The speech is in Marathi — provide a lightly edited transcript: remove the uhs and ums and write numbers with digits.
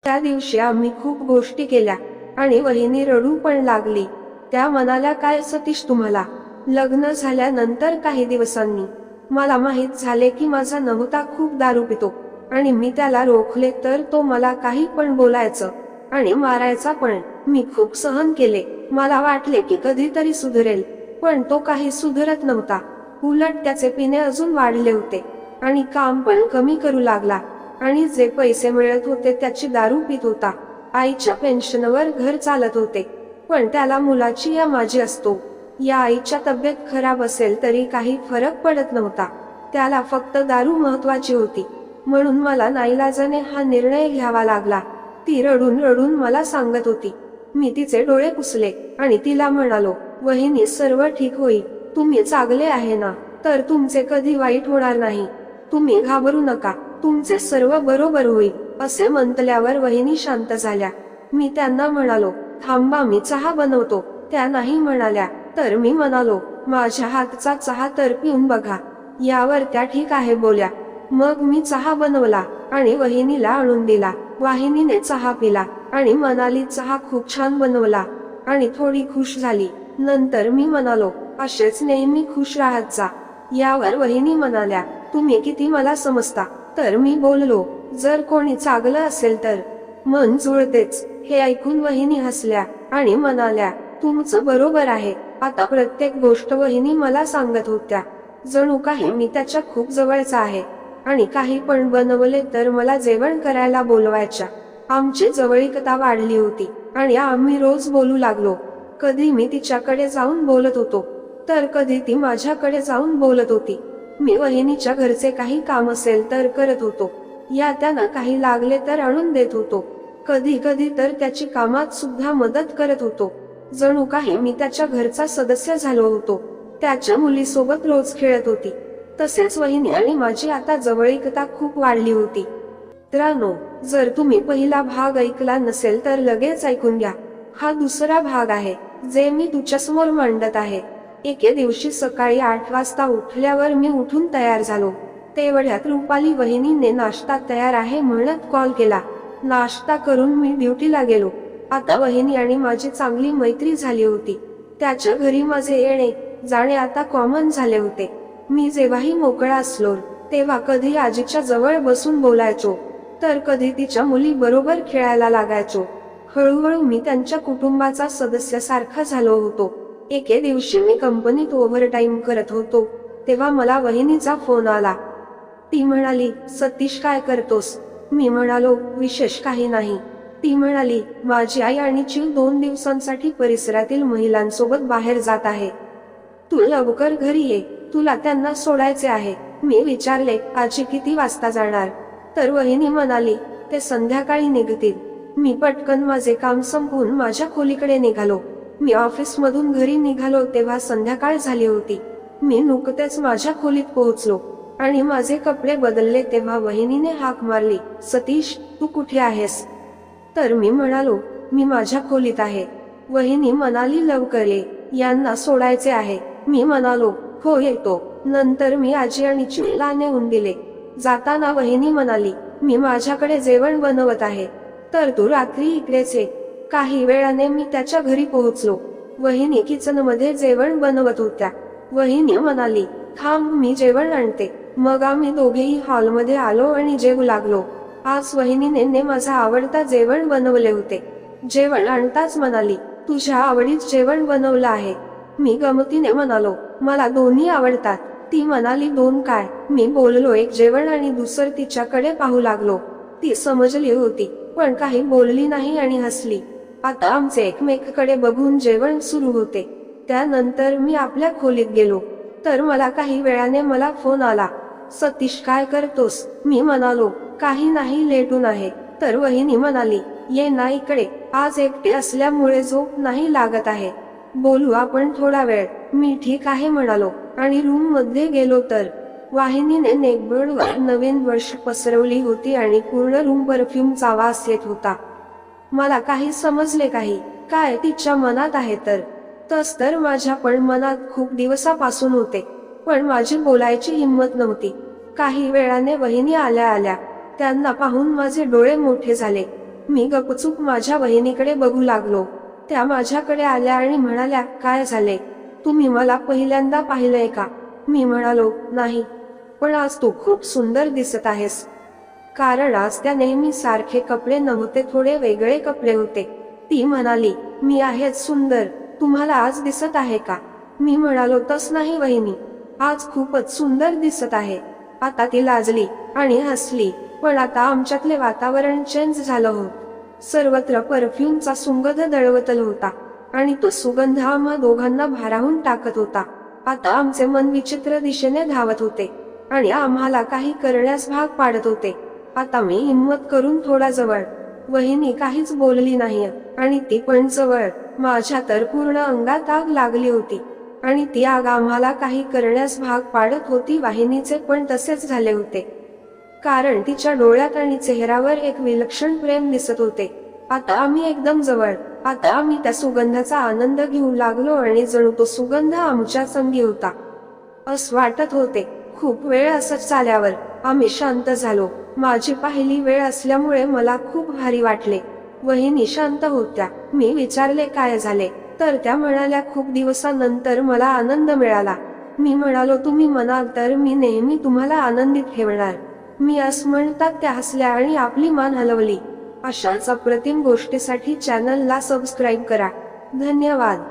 त्या दिवशी आम्ही खूप गोष्टी केल्या आणि वहिनी रडू पण लागली. त्या म्हणाल्या, काय सतीश, तुम्हाला लग्न झाल्यानंतर काही दिवसांनी मला माहित झाले की माझा नवता खूप दारू पितो आणि मी त्याला रोखले तर तो मला काही पण बोलायचं आणि मारायचा पण. मी खूप सहन केले. मला वाटले की कधीतरी सुधरेल, पण तो काही सुधरत नव्हता. उलट त्याचे पिणे अजून वाढले होते आणि काम पण कमी करू लागला आणि जे पैसे मिळत होते त्याची दारू पित होता. आईच्या पेन्शनवर घर चालत होते, पण त्याला मुलाची या माझी असतो. या आईच्या तब्येत खराब असेल तरी काही फरक पडत नव्हता. त्याला फक्त दारू महत्वाची होती. म्हणून मला नाईलाजाने हा निर्णय घ्यावा लागला. ती रडून रडून मला सांगत होती. मी तिचे डोळे पुसले आणि तिला म्हणालो, वहिनी, सर्व ठीक होईल. तुम्ही चांगले आहे ना, तर तुमचे कधी वाईट होणार नाही. तुम्ही घाबरू नका, तुमचे सर्व बरोबर होईल. असे म्हटल्यावर वहिनी शांत झाल्या. मी त्यांना म्हणालो, थांबा, मी चहा बनवतो. त्या नाही म्हणाल्या. तर मी म्हणालो, माझ्या हातचा चहा तर पिऊन बघा. यावर त्या ठीक आहे बोल्या. मग मी चहा बनवला आणि वहिनीला आणून दिला. वाहिनीने चहा पिला आणि म्हणाली, चहा खूप छान बनवला, आणि थोडी खुश झाली. नंतर मी म्हणालो, असेच नेहमी खुश राहत जा. यावर वहिनी म्हणाल्या, तुम्ही किती मला समजता. तर मी बोललो, जर कोणी चांगलं असेल तर मन जुळतेच. हे ऐकून वहिनी हसल्या आणि म्हणाल्या, तुमचं बरोबर आहे. आता प्रत्येक गोष्ट वहिनी मला सांगत होत्या, जणू काही मी त्याच्या खूप जवळचा आहे आणि काही पण बनवले तर मला जेवण करायला बोलवायच्या. आमची जवळीकता वाढली होती आणि आम्ही रोज बोलू लागलो. कधी मी तिच्याकडे जाऊन बोलत होतो, तर कधी ती माझ्याकडे जाऊन बोलत होती. मी वहिनीच्या घरचे काही काम असेल तर करत होतो, या त्यांना काही लागले तर आणून देत होतो. कधी कधी तर त्याची कामात सुद्धा मदत करत होतो. जणू काही मी त्याच्या घरचा सदस्य झालो होतो. त्याच्या मुलीसोबत रोज खेळत होती. तसेच वहिनी आणि माझी आता जवळीकता खूप वाढली होती. मित्रांनो, जर तुम्ही पहिला भाग ऐकला नसेल तर लगेच ऐकून घ्या. हा दुसरा भाग आहे, जे मी तुझ्यासमोर मांडत आहे. एके दिवशी सकाळी 8 वाजता उठल्यावर मी उठून तयार झालो. तेवढ्यात रुपाली वहिनीने नाश्ता तयार आहे म्हणत कॉल केला. नाश्ता करून मी ड्युटीला गेलो. आता वहिनी आणि माझी चांगली मैत्री झाली होती. त्याच्या घरी माझे येणे जाणे आता कॉमन झाले होते. मी जेव्हाही मोकळा असलो तेव्हा कधी आजीच्या जवळ बसून बोलायचो, तर कधी तिच्या मुली बरोबर खेळायला लागायचो. हळूहळू मी त्यांच्या कुटुंबाचा सदस्य सारखा झालो होतो. एके दिवशी मी कंपनीत ओव्हरटाईम करत होतो, तेव्हा मला वहिनीचा फोन आला. ती म्हणाली, सतीश, काय करतोस? मी म्हणालो, विशेष काही नाही. ती म्हणाली, माझी आई आणि चिव 2 दिवसांसाठी परिसरातील महिलांसोबत बाहेर जात आहे. तू लवकर घरी ये, तुला त्यांना सोडायचे आहे. मी विचारले, आजी किती वाजता जाणार? तर वहिनी म्हणाली, ते संध्याकाळी निघतील. मी पटकन माझे काम संपवून माझ्या खोलीकडे निघालो. मी ऑफिसमधून घरी निघालो तेव्हा संध्याकाळ झाली होती. मी नुकतेच माझ्या खोलीत पोहोचलो आणि माझे कपडे बदलले तेव्हा वहिनीने हाक मारली, सतीश, तू कुठे आहेस? तर मी म्हणालो, मी माझ्या खोलीत आहे. वहिनी म्हणाली, लवकर ये, यांना सोडायचे आहे. मी म्हणालो, हो येतो. नंतर मी आजी आणि चिवला नेऊन दिले. जाताना वहिनी म्हणाली, मी माझ्याकडे जेवण बनवत आहे, तर तू रात्री इकडेच ये. काही वेळाने मी त्याच्या घरी पोहोचलो. वहिनी किचनमध्ये जेवण बनवत होत्या. वहिनी म्हणाली, थांब, मी जेवण आणते. मग आम्ही दोघेही हॉलमध्ये आलो आणि जेवू लागलो. आज वहिनीने माझा आवडता जेवण बनवले होते. जेवण आणताच म्हणाली, तुझ्या आवडीच जेवण बनवलं आहे. मी गमतीने म्हणालो, मला दोन्ही आवडतात. ती म्हणाली, 2 काय? मी बोललो, एक जेवण आणि दुसरं. तिच्याकडे पाहू लागलो. ती समजली होती, पण काही बोलली नाही आणि हसली. आता आमचे एकमेकांकडे बघून जेवण सुरू होते. त्यानंतर मी आपल्या खोलीत गेलो, तर मला काही वेळाने मला फोन आला. सतीश, काय करतोस? मी म्हणालो, काही नाही, लेटून आहे. तर वहिनी म्हणाली, ये ना इकडे, आज एकटे असल्यामुळे झोप नाही लागत आहे. बोलू आपण थोडा वेळ. मी ठीक आहे म्हणालो आणि रूम मध्ये गेलो तर वाहिनीने नेकबोर्डवर नवीन ब्रश पसरवली होती आणि पूर्ण रूम परफ्यूमचा वास येत होता. मला काही समजले काही काय तिच्या मनात आहे तर तस तर माझ्या पण मनात खूप दिवसापासून होते, पण माझी बोलायची हिंमत नव्हती. काही वेळाने वहिनी आल्या. त्यांना पाहून माझे डोळे मोठे झाले. मी गपचूप माझ्या वहिनीकडे बघू लागलो. त्या माझ्याकडे आल्या आणि म्हणाल्या, काय झाले? तुम्ही मला पहिल्यांदा पाहिलंय का? मी म्हणालो, नाही, पण आज तू खूप सुंदर दिसत आहेस. कारण आज त्या नेहमी सारखे कपडे नव्हते, थोडे वेगळे कपडे होते. ती म्हणाली, मी आहेच सुंदर, तुम्हाला आज दिसत आहे का? मी म्हणालो, तस नाही वहिनी, आज खूपच सुंदर दिसत आहे. आता ती लाजली आणि हसली. पण आता आमच्यातले वातावरण चेंज झालं होत. सर्वत्र परफ्यूमचा सुगंध दळवतल होता आणि तो सुगंध आम्हा दोघांना भारावून टाकत होता. आता आमचे मन विचित्र दिशेने धावत होते आणि आम्हाला काही करण्यास भाग पाडत होते. आता मी हिम्मत करून थोडा जवळ. वहिनी काहीच बोलली नाही आणि ती पण जवळ. माझ्या तर पूर्ण अंगात आग लागली होती आणि ती आग आम्हाला काही करण्यास भाग पाडत होती. वाहिनीचे पण तसेच झाले होते, कारण तिच्या डोळ्यात आणि चेहऱ्यावर एक विलक्षण प्रेम दिसत होते. आता आम्ही एकदम जवळ. आता आम्ही त्या सुगंधाचा आनंद घेऊ लागलो आणि जणू तो सुगंध आमच्या संगी होता असं वाटत होते. खूप वेळ असंच चालल्यावर आम्ही शांत झालो. माझी पहिली वेळ असल्यामुळे मला खूप भारी वाटले. वहिनी शांत होत्या. मी विचारले, काय झाले? तर त्या म्हणाल्या, खूप दिवसानंतर मला आनंद मिळाला. मी म्हणालो, तुम्ही म्हणाल तर मी नेहमी तुम्हाला आनंदित ठेवणार. मी असं म्हणतात त्या हसल्या आणि आपली मान हलवली. अशाच अप्रतिम गोष्टीसाठी चॅनलला सबस्क्राईब करा. धन्यवाद.